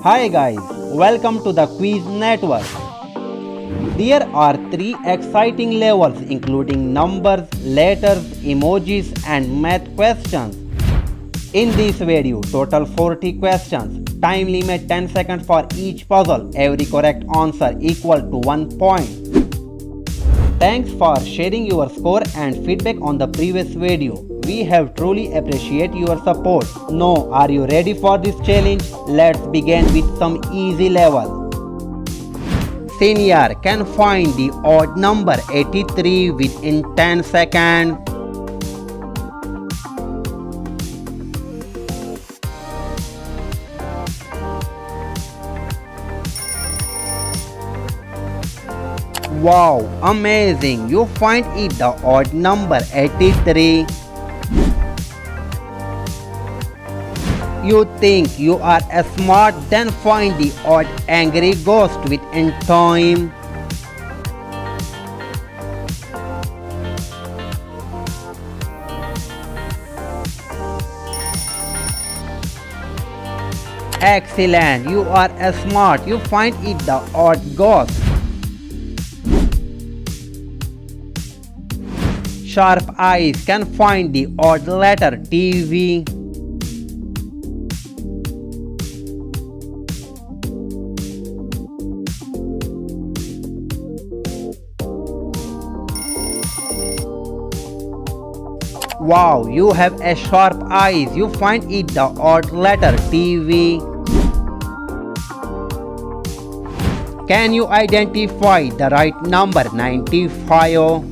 Hi guys, welcome to the Quiz Network. There are three exciting levels including numbers, letters, emojis and math questions. In this video, total 40 questions. Time limit 10 seconds for each puzzle. Every correct answer equal to 1 point. Thanks for sharing your score and feedback on the previous video. We have truly appreciate your support. Now, are you ready for this challenge? Let's begin with some easy level. Senior can find the odd number 83 within 10 seconds. Wow, amazing! You find it the odd number 83. You think you are smart, then find the odd angry ghost within time. Excellent! You are smart. You find it the odd ghost. Sharp eyes can find the odd letter TV. Wow, you have a sharp eyes. You find it the odd letter TV. Can you identify the right number 95?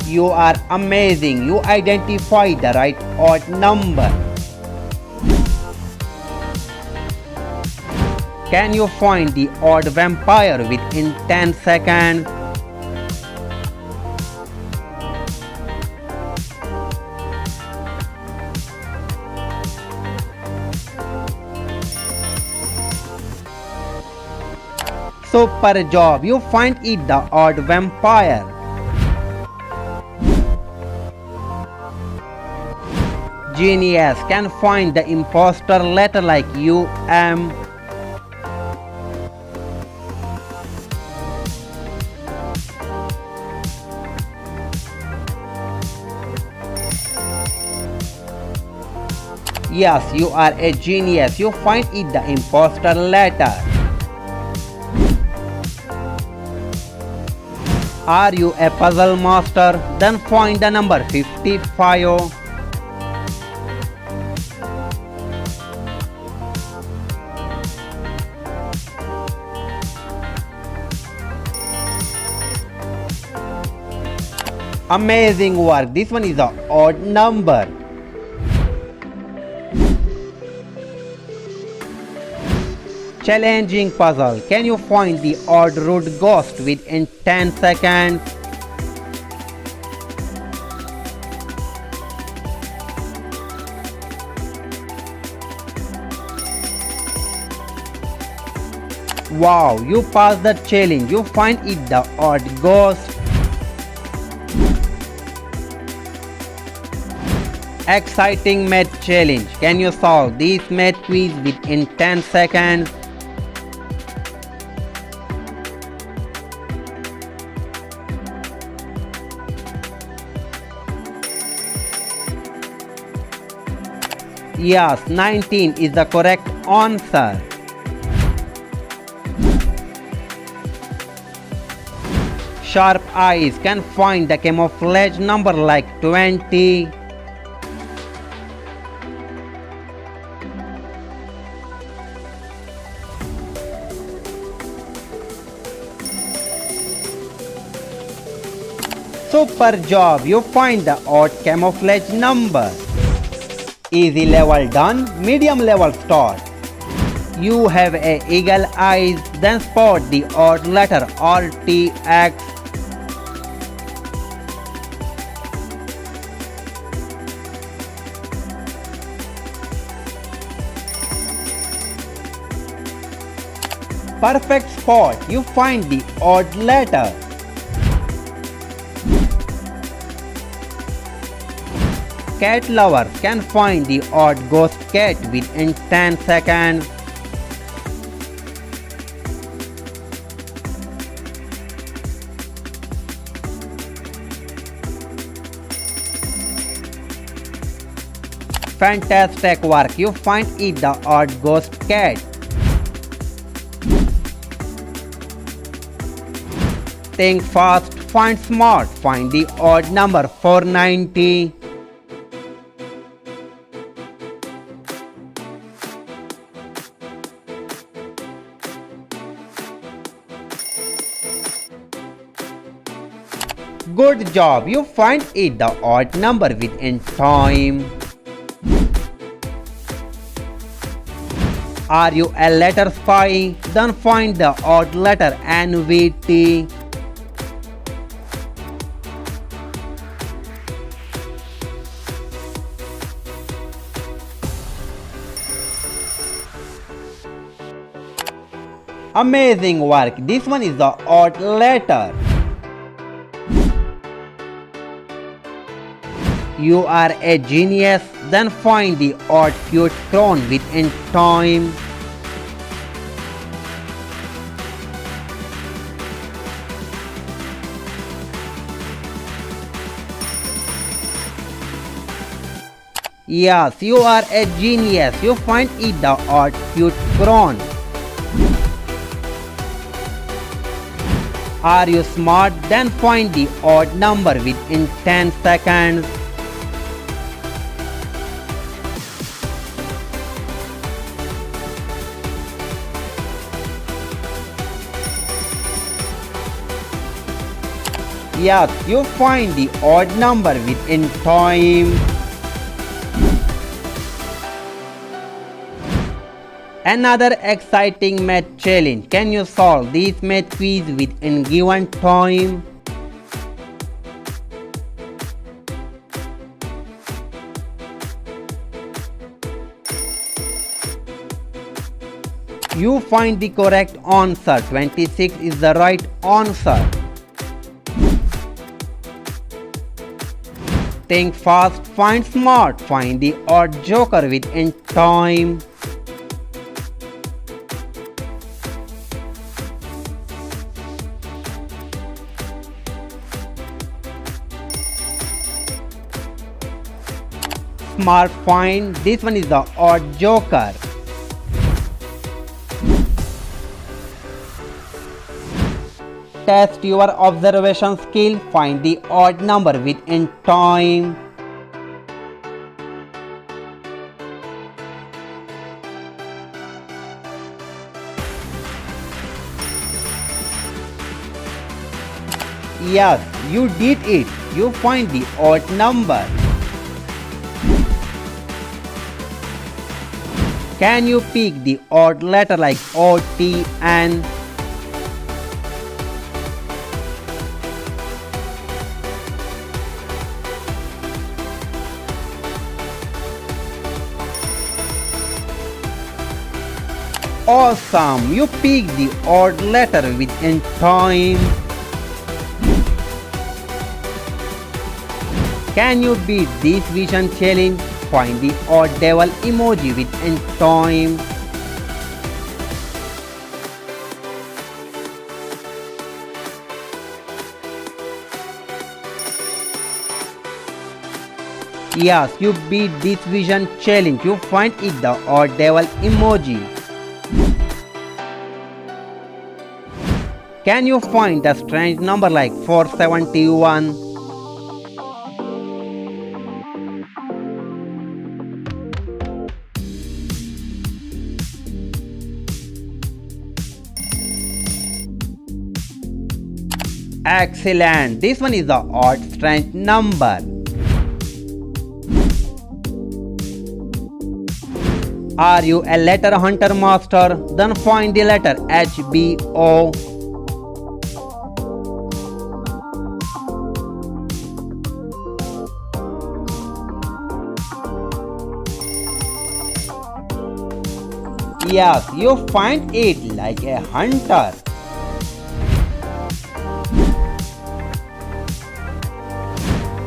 You are amazing. You identify the right odd number. Can you find the odd vampire within 10 seconds? Super job. You find it the odd vampire. Genius can find the imposter letter like UM. Yes, you are a genius. You find it the imposter letter. Are you a puzzle master? Then find the number 55. Amazing work. This one is an odd number. Challenging puzzle. Can you find the odd root ghost within 10 seconds? Wow, you passed the challenge. You find it the odd ghost. Exciting math challenge. Can you solve this math quiz within 10 seconds? Yes, 19 is the correct answer. Sharp eyes can find the camouflage number like 20. Super job, you find the odd camouflage number. Easy level done, medium level start. You have a eagle eyes, then spot the odd letter RTX. perfect spot, you find the odd letter. Cat lovers can find the odd ghost cat within 10 seconds. Fantastic work, you find it the odd ghost cat. Think fast, find smart, find the odd number 490. Good job, you find it the odd number within time. Are you a letter spy? Then find the odd letter NVT. Amazing work, this one is the odd letter. You are a genius, then find the odd cute crown within time. Yes, you are a genius, you find it the odd cute crown. Are you smart? Then find the odd number within 10 seconds. Yes, you find the odd number within time. Another exciting math challenge. Can you solve this math quiz within given time? You find the correct answer. 26 is the right answer. Think fast, find smart, find the odd joker within time. Smart find, this one is the odd joker. Test your observation skill, find the odd number within time. Yes, you did it. You find the odd number. Can you pick the odd letter like O, T, N? Awesome! You pick the odd letter within time. Can you beat this vision challenge? Find the odd devil emoji within time. Yes, you beat this vision challenge. You find it the odd devil emoji. Can you find a strange number like 471? Excellent! This one is the odd strange number. Are you a letter hunter master? Then find the letter HBO. Yes, you find it like a hunter.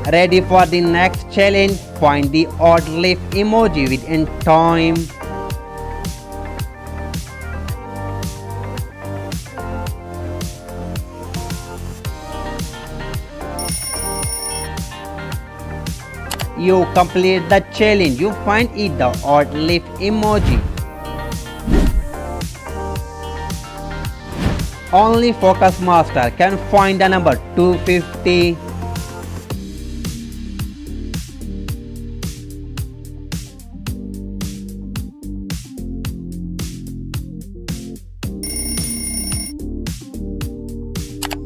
Ready for the next challenge? Find the odd leaf emoji within time. You complete the challenge. You find it the odd leaf emoji. Only Focus Master can find the number 250.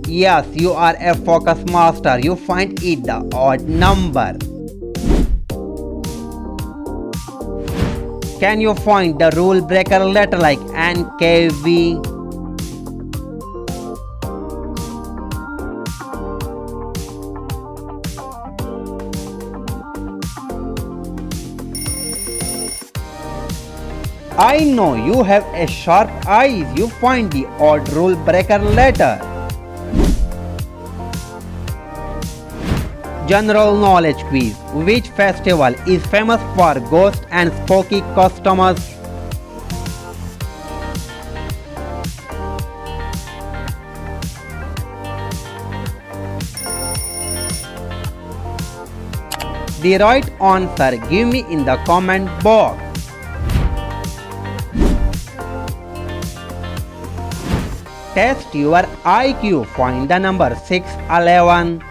Yes, you are a Focus Master. You find it the odd number. Can you find the rule breaker letter like NKV? I know you have a sharp eyes. You find the odd rule breaker letter. General knowledge quiz. Which festival is famous for ghost and spooky customers? The right answer give me in the comment box. Test your IQ. Find the number 611.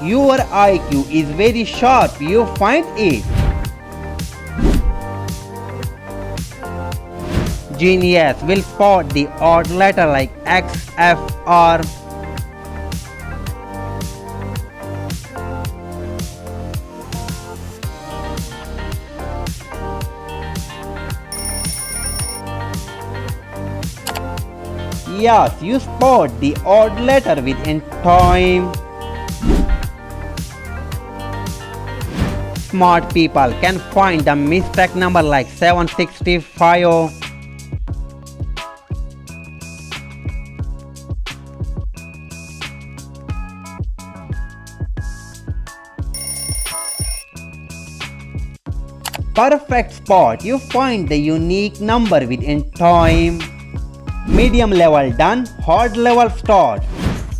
Your IQ is very sharp. You find it. Genius will spot the odd letter like X, F, R. Yes, you spot the odd letter within time. Smart people can find the mistake number like 765. Perfect spot. You find the unique number within time. Medium level done, hard level start.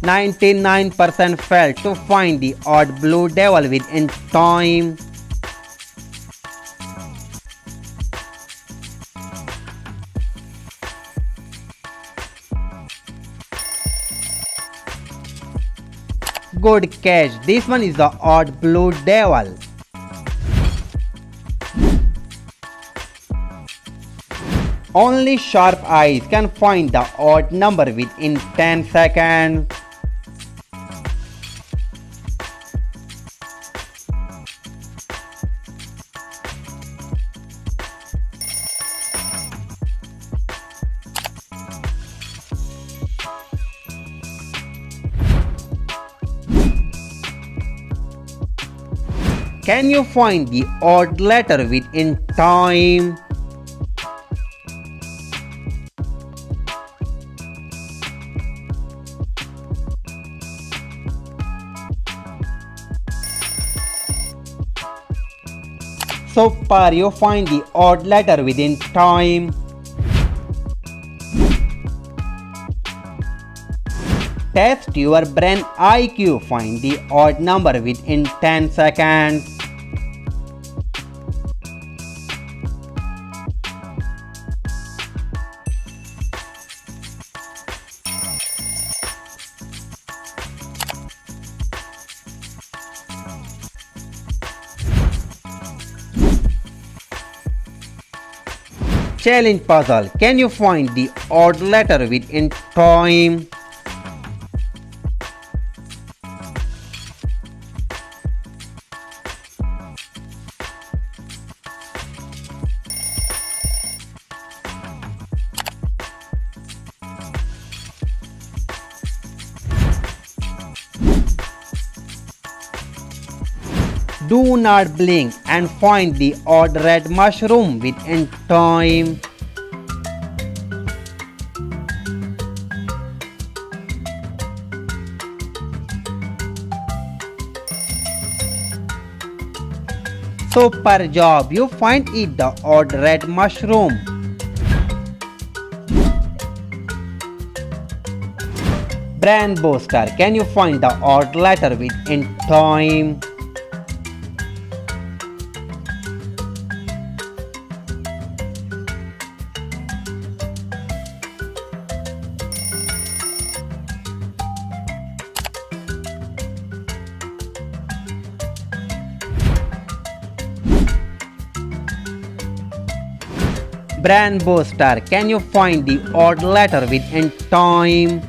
99% failed to find the odd blue devil within time. Good catch. This one is the odd blue devil. Only sharp eyes can find the odd number within 10 seconds. Can you find the odd letter within time? So far you find the odd letter within time. Test your brain IQ. Find the odd number within 10 seconds. Challenge puzzle. Can you find the odd letter within time? Do not blink and find the odd red mushroom within time. Super job, you find it the odd red mushroom. Brain booster, can you find the odd letter within time? Brain booster, can you find the odd letter within time?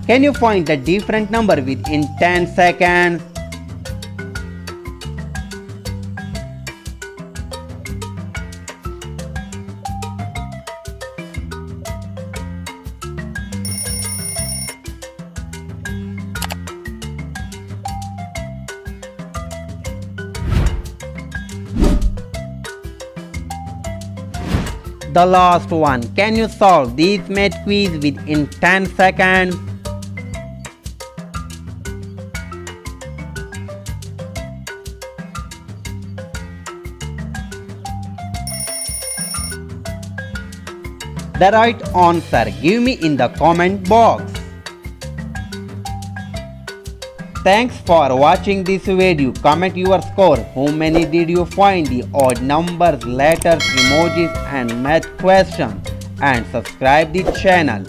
Can you find the different number within 10 seconds? The last one, can you solve this math quiz within 10 seconds? The right answer give me in the comment box. Thanks for watching this video. Comment your score. How many did you find the odd numbers, letters, emojis and math questions? And subscribe the channel.